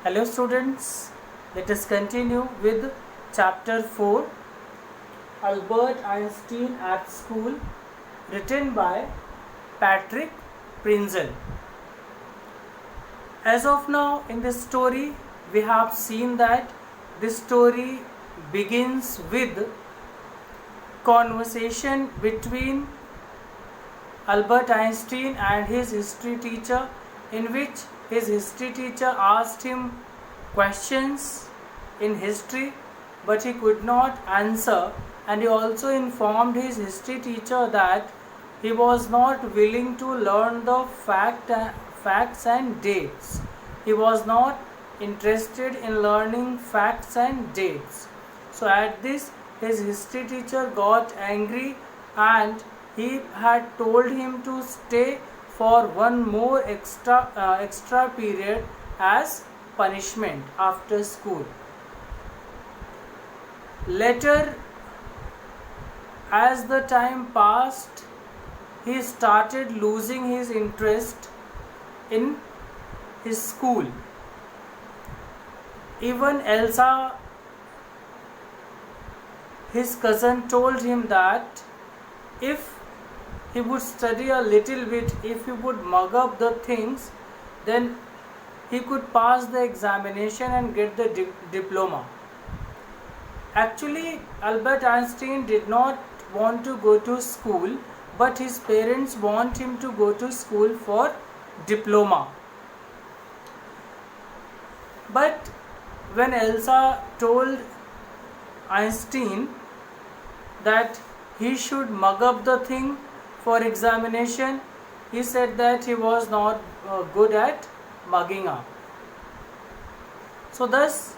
Hello students, let us continue with chapter 4, Albert Einstein at School, written by Patrick Prinzel. As of now in this story, we have seen that this story begins with conversation between Albert Einstein and his history teacher, in which his history teacher asked him questions in history but he could not answer, and he also informed his history teacher that he was not willing to learn the facts and dates. He was not interested in learning facts and dates. So at this, his history teacher got angry and he had told him to stay for one more extra period as punishment after school. Later, as the time passed, he started losing his interest in his school. Even Elsa, his cousin, told him that if he would study a little bit, if he would mug up the things, then he could pass the examination and get the diploma. Actually, Albert Einstein did not want to go to school, but his parents want him to go to school for diploma. But when Elsa told Einstein that he should mug up the thing for examination, he said that he was not good at mugging up. So thus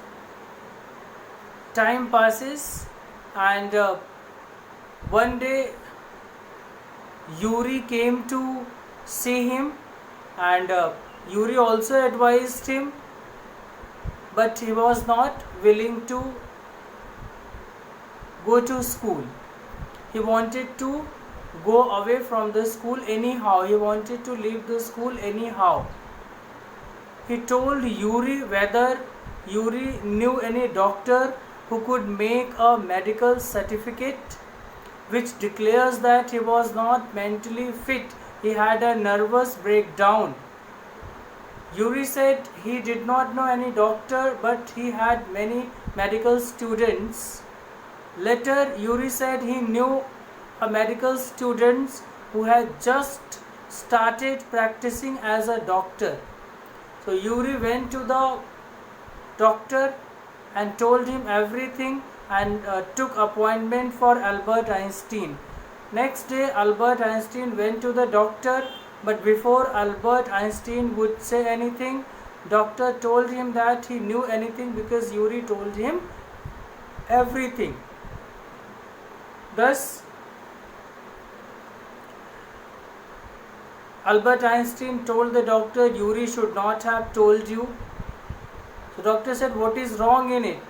time passes, and one day Yuri came to see him, and Yuri also advised him, but he was not willing to go to school. He wanted to go away from the school anyhow. He wanted to leave the school anyhow. He told Yuri whether Yuri knew any doctor who could make a medical certificate which declares that he was not mentally fit. He had a nervous breakdown. Yuri said he did not know any doctor, but he had many medical students. Later, Yuri said he knew a medical student who had just started practicing as a doctor. So Yuri went to the doctor and told him everything, and took appointment for Albert Einstein. Next day, Albert Einstein went to the doctor, but before Albert Einstein would say anything, doctor told him that he knew anything because Yuri told him everything. Thus, Albert Einstein told the doctor, Yuri should not have told you. The doctor said, what is wrong in it?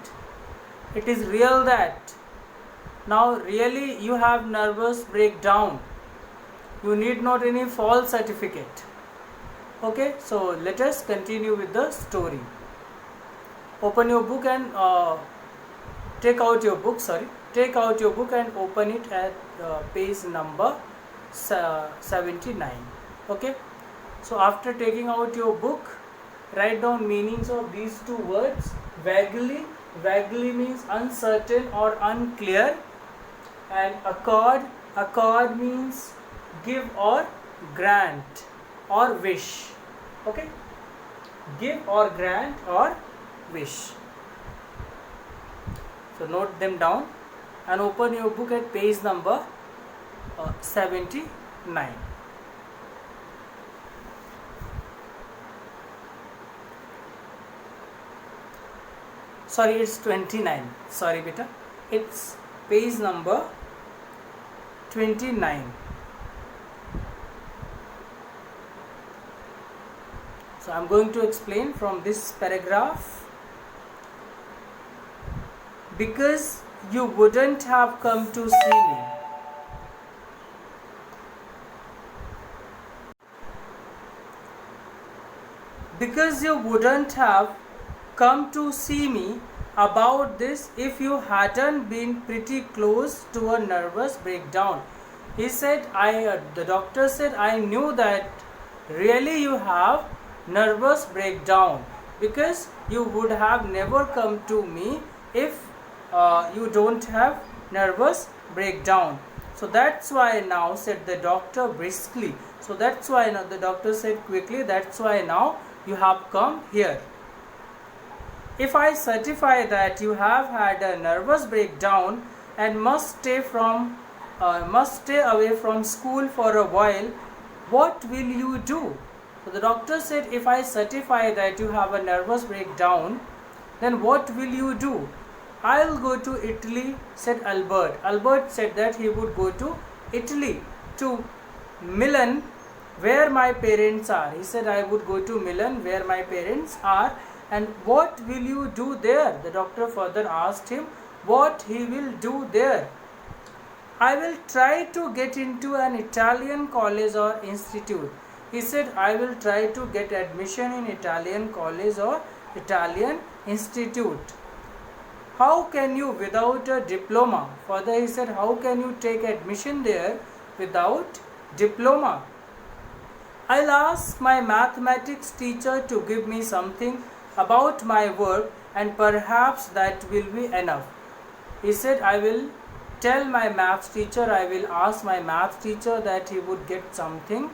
It is real that now really you have nervous breakdown. You need not any false certificate. Okay, so let us continue with the story. Open your book and take out your book and open it at page number 79. Okay, so after taking out your book, write down meanings of these two words. Vaguely means uncertain or unclear, and accord means give or grant or wish. Okay, give or grant or wish. So note them down and open your book at page number 79. Sorry, it's 29. Sorry beta, it's page number 29. So I'm going to explain from this paragraph. Because you wouldn't have come to see me. Because you wouldn't have come to see me about this if you hadn't been pretty close to a nervous breakdown. He said, the doctor said, I knew that really you have nervous breakdown, because you would have never come to me if you don't have nervous breakdown. So that's why now, said the doctor briskly. So that's why now, the doctor said quickly, that's why now you have come here. If I certify that you have had a nervous breakdown and must stay away from school for a while, what will you do? So the doctor said, if I certify that you have a nervous breakdown, then what will you do? I'll go to Italy, said Albert. Albert said that he would go to Italy, to Milan, where my parents are. He said, I would go to Milan, where my parents are. And what will you do there? The doctor further asked him what he will do there. I will try to get into an Italian college or institute. He said, I will try to get admission in Italian college or Italian institute. How can you without a diploma? Further he said, how can you take admission there without diploma? I'll ask my mathematics teacher to give me something about my work, and perhaps that will be enough. He said, I will tell my maths teacher, I will ask my maths teacher that he would get something.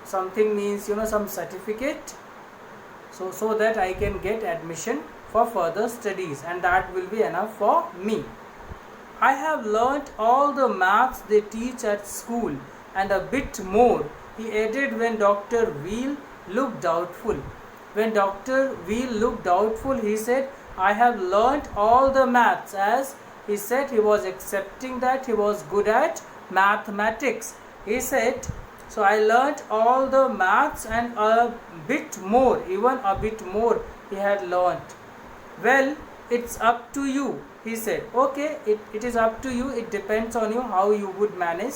Something means, some certificate, so that I can get admission for further studies, and that will be enough for me. I have learnt all the maths they teach at school and a bit more, he added when Dr. Wheel looked doubtful. When Dr. Wheel looked doubtful, he said, I have learnt all the maths, as he said he was accepting that he was good at mathematics. He said, so I learnt all the maths and a bit more, even a bit more he had learnt. Well, it's up to you, he said. Okay, it is up to you, it depends on you how you would manage.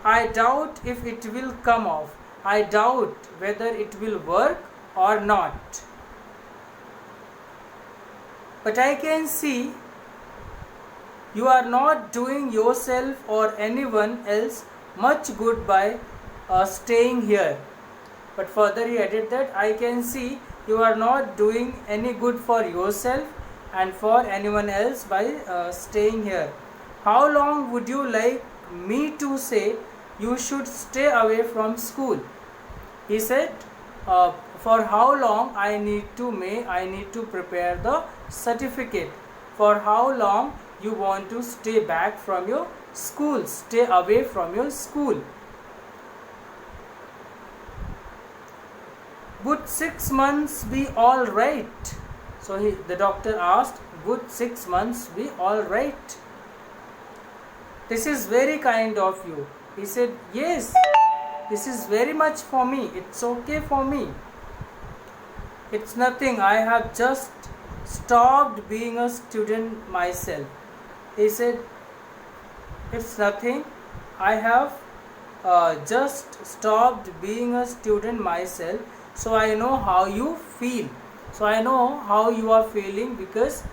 I doubt if it will come off. I doubt whether it will work or not. But I can see you are not doing yourself or anyone else much good by staying here. But further he added that I can see you are not doing any good for yourself and for anyone else by staying here. How long would you like me to say you should stay away from school? He said, for how long I need to prepare the certificate. For how long you want to stay back from your school, stay away from your school. Would 6 months be all right? So the doctor asked, would 6 months be all right? This is very kind of you. He said, yes, this is very much for me. It's okay for me. It's nothing. I have just stopped being a student myself. He said, it's nothing. I have just stopped being a student myself. So I know how you feel. So I know how you are feeling, because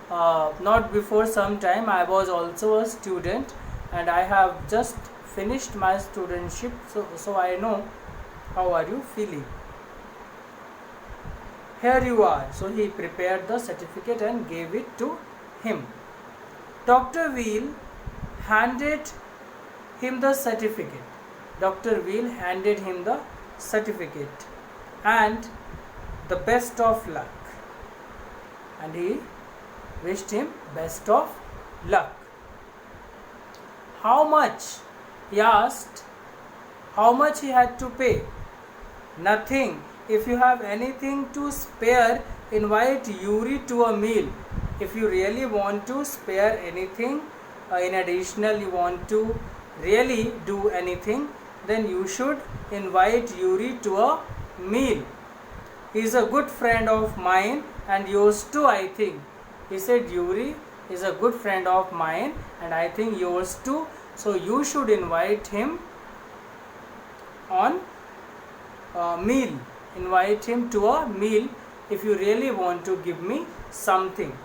not before some time I was also a student and I have just finished my studentship. So I know how are you feeling. Here you are. So he prepared the certificate and gave it to him. Dr. Wheel handed him the certificate. Dr. Wheel handed him the certificate and the best of luck. And he wished him best of luck. How much? He asked. How much he had to pay? Nothing. If you have anything to spare, invite Yuri to a meal. If you really want to spare anything, in additional you want to really do anything, then you should invite Yuri to a meal. He is a good friend of mine and yours too, I think. He said, Yuri is a good friend of mine and I think yours too. So you should invite him on a meal. invite him to a meal if you really want to give me something.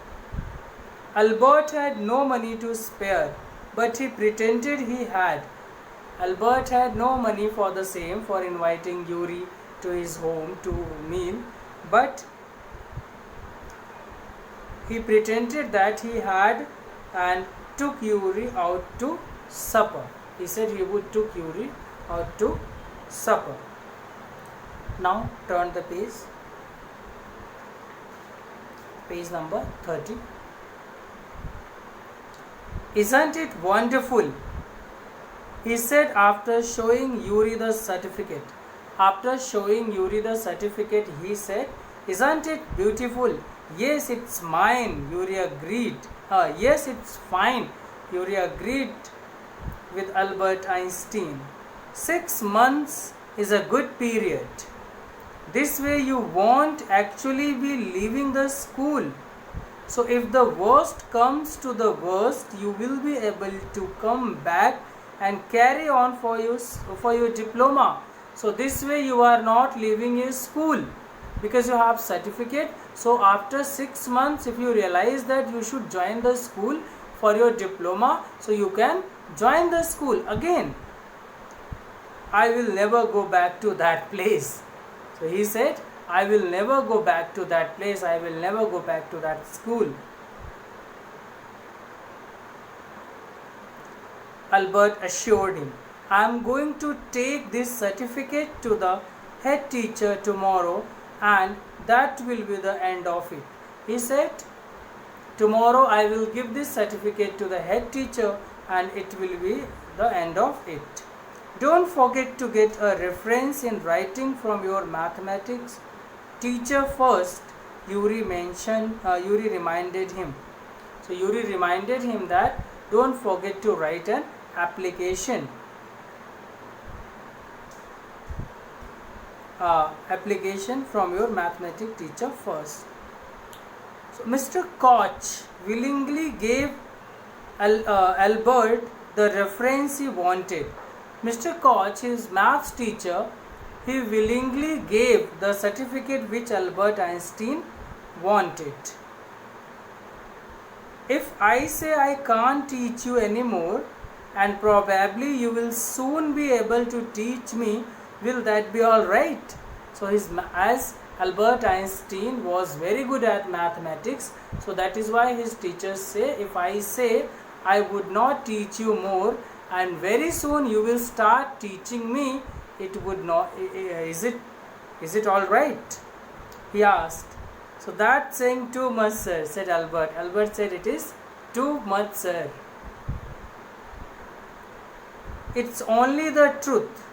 Albert had no money to spare, but he pretended he had. Albert had no money for the same, for inviting Yuri to his home to meal, but he pretended that he had and took Yuri out to supper. He said he would took Yuri out to supper. Now turn the page. Page number 30. Isn't it wonderful? He said after showing Yuri the certificate. After showing Yuri the certificate, he said, "Isn't it beautiful?" "Yes, it's mine," Yuri agreed. "Yes, it's fine," Yuri agreed with Albert Einstein. 6 months is a good period. This way you won't actually be leaving the school. So if the worst comes to the worst, you will be able to come back and carry on for your diploma. So this way you are not leaving your school because you have certificate. So after 6 months, if you realize that you should join the school for your diploma, so you can join the school again. I will never go back to that place. So he said, I will never go back to that place. I will never go back to that school. Albert assured him, I am going to take this certificate to the head teacher tomorrow, and that will be the end of it. He said, tomorrow I will give this certificate to the head teacher and it will be the end of it. Don't forget to get a reference in writing from your mathematics teacher first, Yuri reminded him. So Yuri reminded him that don't forget to write an application. Application from your mathematics teacher first. So Mr. Koch willingly gave Albert the reference he wanted. Mr. Koch, his maths teacher, he willingly gave the certificate which Albert Einstein wanted. If I say I can't teach you anymore, and probably you will soon be able to teach me, will that be all right? So as Albert Einstein was very good at mathematics, so that is why his teachers say, if I say I would not teach you more and very soon you will start teaching me, it would not, is it all right? He asked. So that's saying too much, sir, said Albert. Albert said, it is too much, sir. It's only the truth.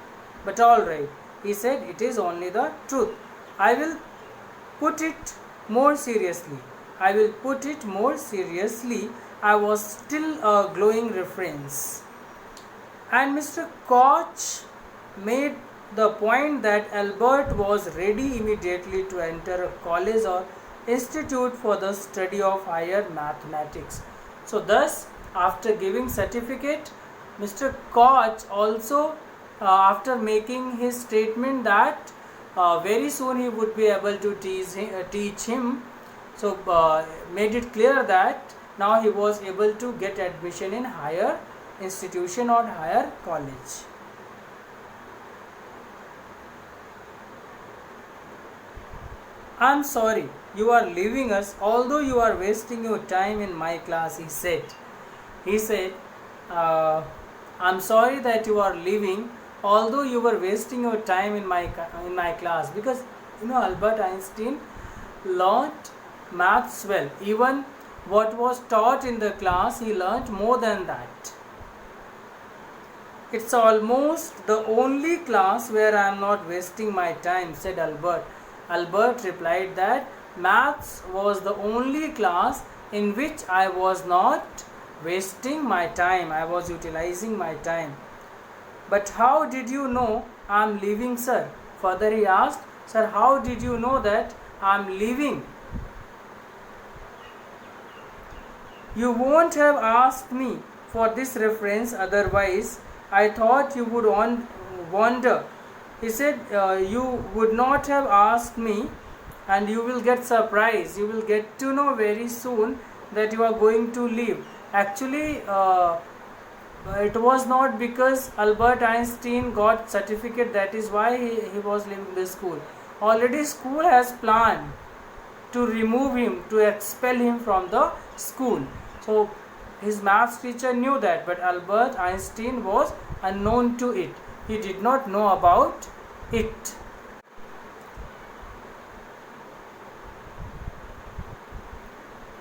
But all right. He said, it is only the truth. I will put it more seriously. I will put it more seriously. I was still a glowing reference. And Mr. Koch made the point that Albert was ready immediately to enter a college or institute for the study of higher mathematics. So thus, after giving certificate, Mr. Koch also, after making his statement that very soon he would be able to teach him, so made it clear that now he was able to get admission in higher institution or higher college. I'm sorry, you are leaving us, although you are wasting your time in my class, he said. He said, I'm sorry that you are leaving, although you were wasting your time in my class. Because, Albert Einstein learnt maths well. Even what was taught in the class, he learnt more than that. It's almost the only class where I am not wasting my time, said Albert. Albert replied that maths was the only class in which I was not wasting my time. I was utilizing my time. But how did you know I am leaving, sir? Further he asked, sir, how did you know that I am leaving? You won't have asked me for this reference, otherwise I thought you would wonder He said, you would not have asked me, and you will get surprised. You will get to know very soon that you are going to leave. Actually, it was not because Albert Einstein got certificate, that is why he was leaving the school. Already school has planned to remove him, to expel him from the school. So his maths teacher knew that, but Albert Einstein was unknown to it. He did not know about it.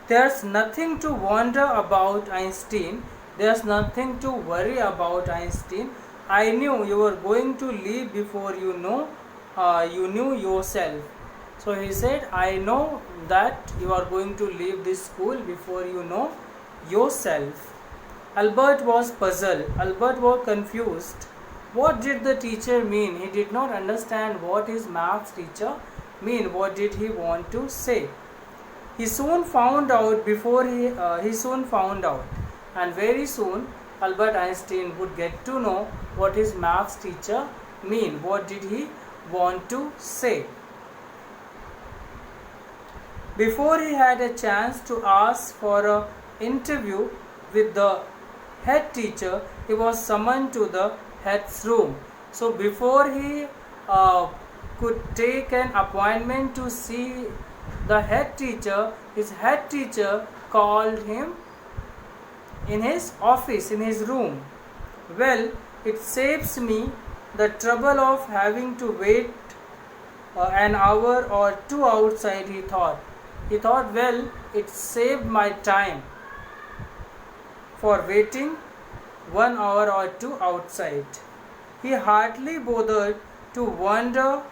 There's nothing to wonder about Einstein. There's nothing to worry about Einstein. I knew you were going to leave before you knew yourself. So he said, I know that you are going to leave this school before you know yourself. Albert was puzzled. Albert was confused. What did the teacher mean? He did not understand what his maths teacher mean. What did he want to say? He soon found out and very soon Albert Einstein would get to know what his maths teacher mean. What did he want to say? Before he had a chance to ask for an interview with the head teacher, he was summoned to the head's room. So before he could take an appointment to see the head teacher, his head teacher called him in his office, in his room. Well, it saves me the trouble of having to wait an hour or two outside, he thought. He thought, well, it saved my time for waiting 1 hour or two outside. He hardly bothered to wonder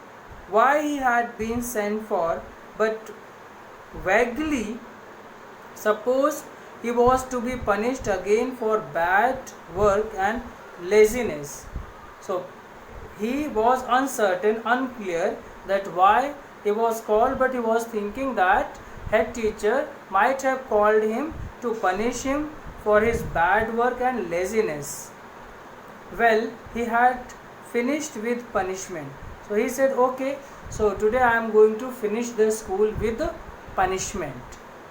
why he had been sent for, but vaguely supposed he was to be punished again for bad work and laziness. So he was uncertain, unclear that why he was called, but he was thinking that head teacher might have called him to punish him for his bad work and laziness. Well, he had finished with punishment. So he said, okay, so today I am going to finish the school with punishment.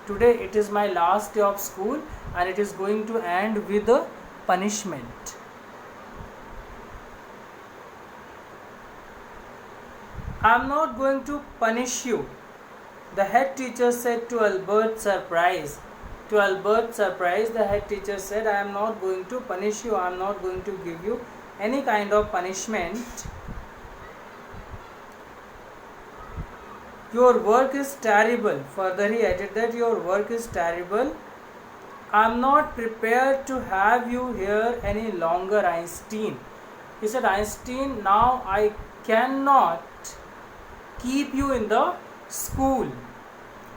Today it is my last day of school and it is going to end with a punishment. I am not going to punish you, the head teacher said to Albert's surprise. To Albert's surprise, the head teacher said, I am not going to punish you, I am not going to give you any kind of punishment. Your work is terrible. Further he added that your work is terrible. I am not prepared to have you here any longer, Einstein. He said, Einstein, now I cannot keep you in the school.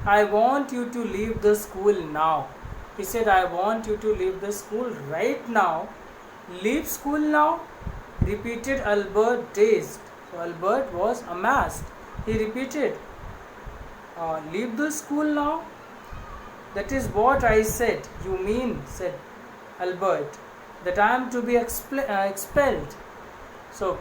I want you to leave the school now. He said, I want you to leave the school right now. Leave school now? Repeated Albert, dazed. So Albert was amazed. He repeated, leave the school now? That is what I said. You mean, said Albert, that I am to be expelled. So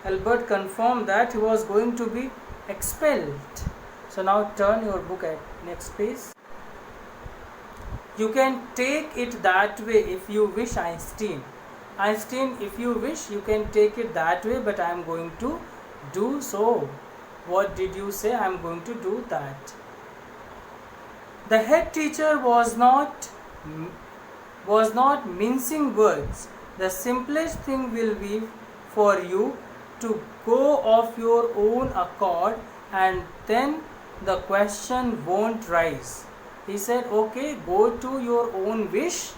Albert confirmed that he was going to be expelled. So now turn your book at next page. You can take it that way if you wish, Einstein. Einstein, if you wish, you can take it that way, but I am going to do so. What did you say? I am going to do that. The head teacher was not mincing words. The simplest thing will be for you to go of your own accord, and then the question won't rise. He said, okay, go to your own wish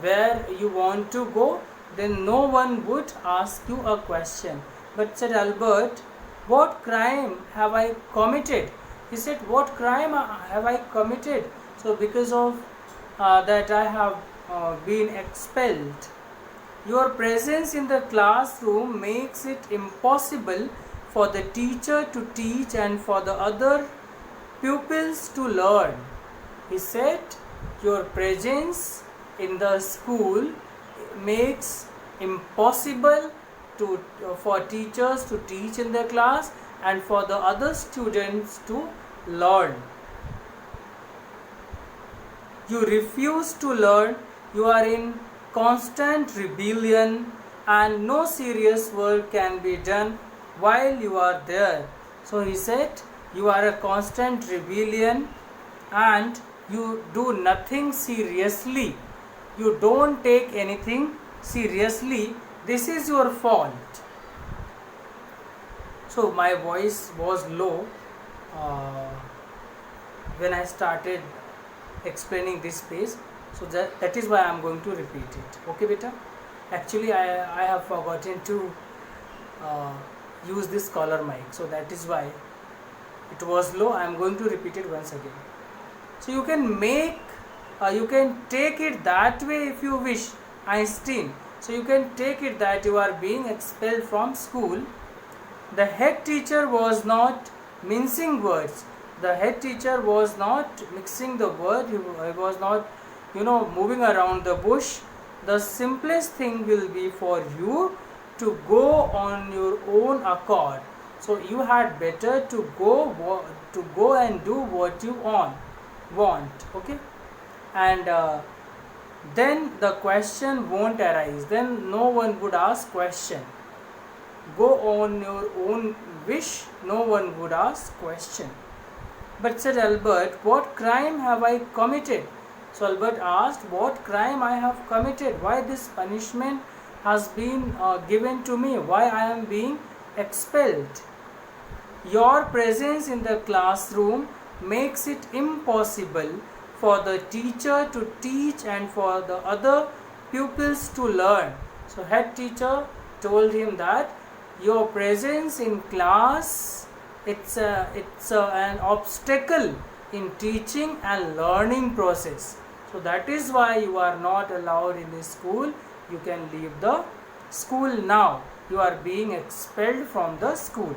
where you want to go, then no one would ask you a question. But said Albert, what crime have I committed? He said, what crime have I committed? So because of that I have been expelled. Your presence in the classroom makes it impossible for the teacher to teach and for the other pupils to learn. He said, your presence in the school makes impossible for teachers to teach in the class and for the other students to learn. You refuse to learn, you are in constant rebellion, and no serious work can be done while you are there. So he said, you are a constant rebellion and you do nothing seriously. You don't take anything seriously. This is your fault. So my voice was low when I started explaining this page. So that is why I am going to repeat it. Okay, beta? Actually, I have forgotten to use this collar mic. So that is why it was low. I am going to repeat it once again. So you can you can take it that way if you wish, Einstein. So you can take it that you are being expelled from school. The head teacher was not mincing words. The head teacher was not mixing the word. He was not, moving around the bush. The simplest thing will be for you to go on your own accord. So you had better to go and do what you want. Okay, and then the question won't arise. Then no one would ask question. Go on your own wish. No one would ask question. But said Albert, what crime have I committed? So Albert asked, what crime I have committed? Why this punishment has been given to me? Why I am being expelled? Your presence in the classroom makes it impossible for the teacher to teach and for the other pupils to learn. So head teacher told him that your presence in class, it's an obstacle in teaching and learning process. So that is why you are not allowed in the school. You can leave the school now. You are being expelled from the school.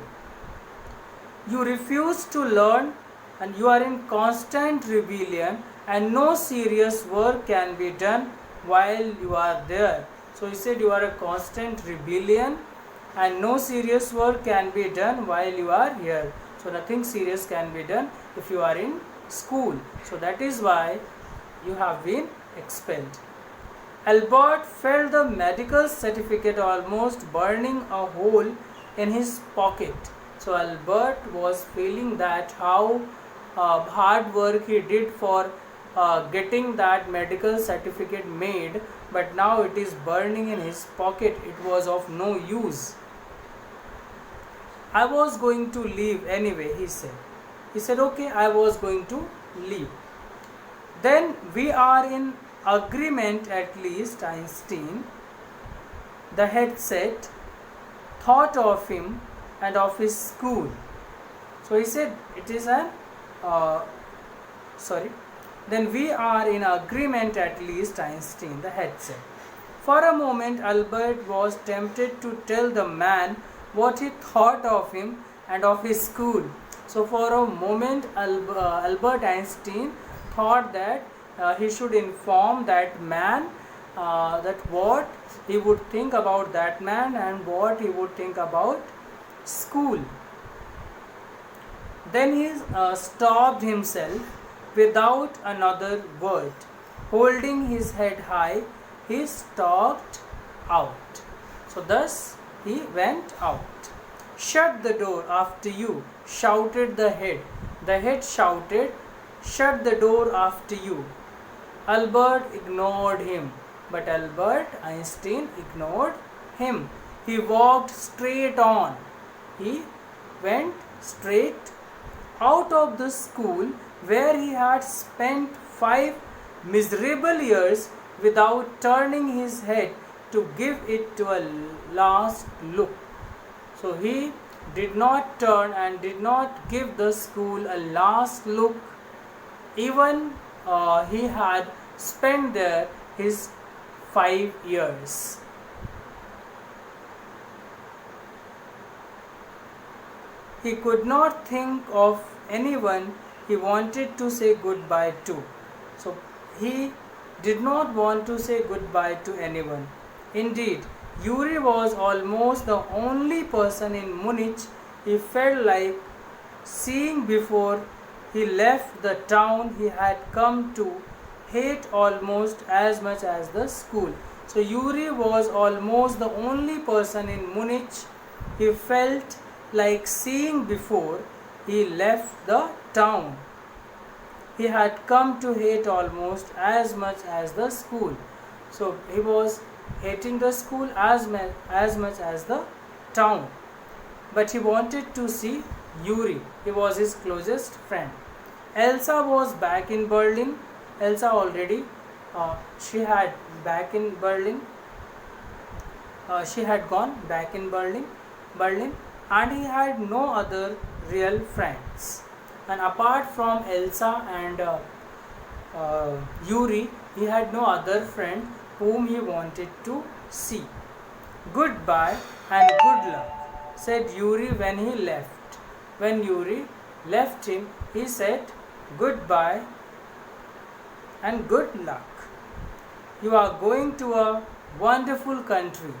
You refuse to learn and you are in constant rebellion and no serious work can be done while you are there. So he said you are a constant rebellion and no serious work can be done while you are here. So nothing serious can be done if you are in school. So that is why you have been expelled. Albert felt the medical certificate almost burning a hole in his pocket. So Albert was feeling that how hard work he did for getting that medical certificate made, but now it is burning in his pocket. It was of no use. I was going to leave anyway, he said. He said, okay, I was going to leave. Then we are in agreement at least, Einstein, the head said, thought of him and of his school. So he said it is an Then we are in agreement at least, Einstein, the head said. For a moment Albert was tempted to tell the man what he thought of him and of his school. So for a moment Albert Einstein thought that he should inform that man that what he would think about that man and what he would think about school. Then he stopped himself without another word. Holding his head high, he stalked out. So thus he went out. Shut the door after you, shouted the head. The head shouted, shut the door after you. Albert ignored him, but Albert Einstein ignored him. He walked straight on. He went straight out of the school where he had spent 5 miserable years without turning his head to give it to a last look. So he did not turn and did not give the school a last look, even he had spent there his 5 years. He could not think of anyone he wanted to say goodbye to. So he did not want to say goodbye to anyone. Indeed, Yuri was almost the only person in Munich he felt like seeing before he left the town he had come to hate almost as much as the school. So Yuri was almost the only person in Munich he felt like seeing before he left the town he had come to hate almost as much as the school. So he was hating the school as much as the town. But he wanted to see Yuri. He was his closest friend. Elsa was back in Berlin. Elsa already, she had back in Berlin. She had gone back in Berlin, and he had no other real friends. And apart from Elsa and Yuri, he had no other friend whom he wanted to see. Goodbye and good luck, said Yuri when he left. When Yuri left him, he said goodbye and good luck. You are going to a wonderful country.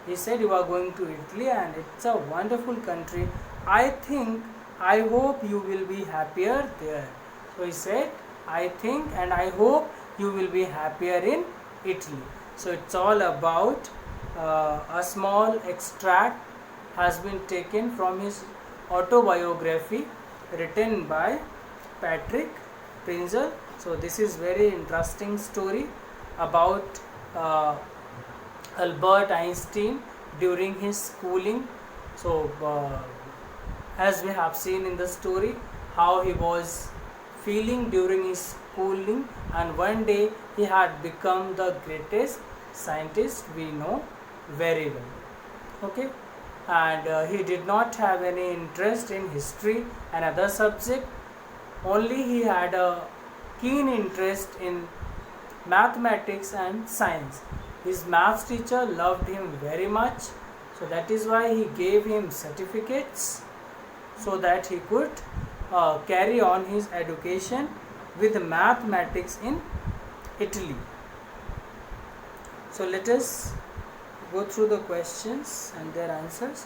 He said you are going to Italy and it's a wonderful country. I hope you will be happier there. So he said, I think and I hope you will be happier in Italy. So it's all about a small extract has been taken from his autobiography written by Patrick Prinzel. So this is very interesting story about Albert Einstein during his schooling. So as we have seen in the story, how he was feeling during his schooling, and one day he had become the greatest scientist we know very well. Okay, and he did not have any interest in history and other subject. Only he had a keen interest in mathematics and science. His maths teacher loved him very much, so that is why he gave him certificates so that he could carry on his education with mathematics in Italy. So let us go through the questions and their answers.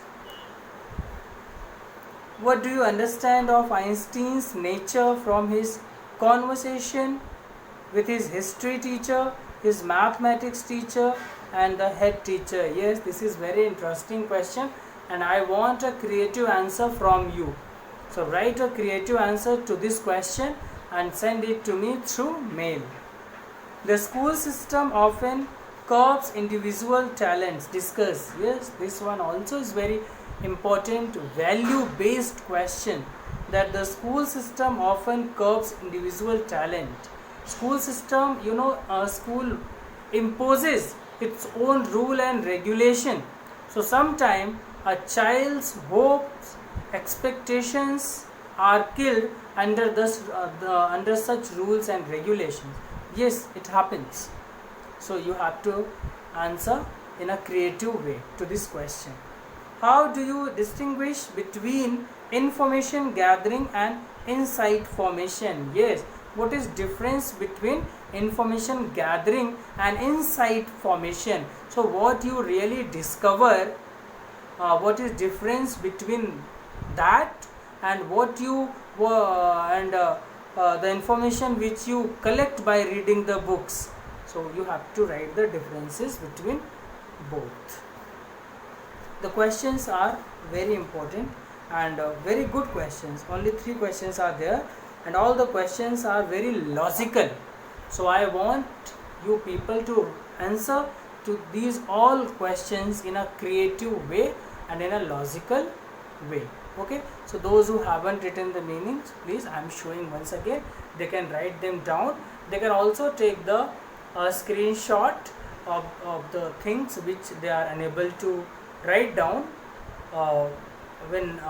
What do you understand of Einstein's nature from his conversation with his history teacher, his mathematics teacher and the head teacher? Yes, this is very interesting question and I want a creative answer from you. So write a creative answer to this question and send it to me through mail. The school system often curbs individual talents. Discuss. Yes, this one also is very important value based question, that the school system often curbs individual talent. School system, school imposes its own rule and regulation. So sometimes a child's hopes, expectations are killed under under such rules and regulations. Yes, it happens. So you have to answer in a creative way to this question. How do you distinguish between information gathering and insight formation? Yes, what is difference between information gathering and insight formation? So what you really discover, what is difference between that and what you the information which you collect by reading the books. So you have to write the differences between both. The questions are very important and very good questions. Only 3 questions are there and all the questions are very logical. So I want you people to answer to these all questions in a creative way and in a logical way. Okay, so those who haven't written the meanings, please, I am showing once again, they can write them down. They can also take the screenshot of the things which they are unable to write down when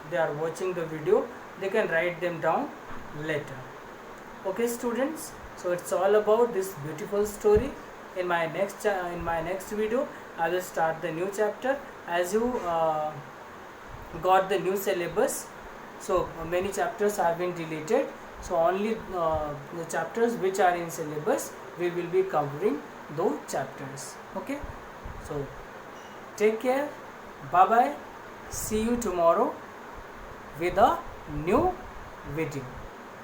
they are watching the video. They can write them down later. Okay students, so it's all about this beautiful story. In my next video I will start the new chapter. As you got the new syllabus, so many chapters have been deleted, so only the chapters which are in syllabus we will be covering those chapters. Okay, so Take care. Bye bye. See you tomorrow with a new video.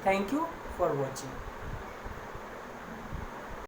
Thank you for watching.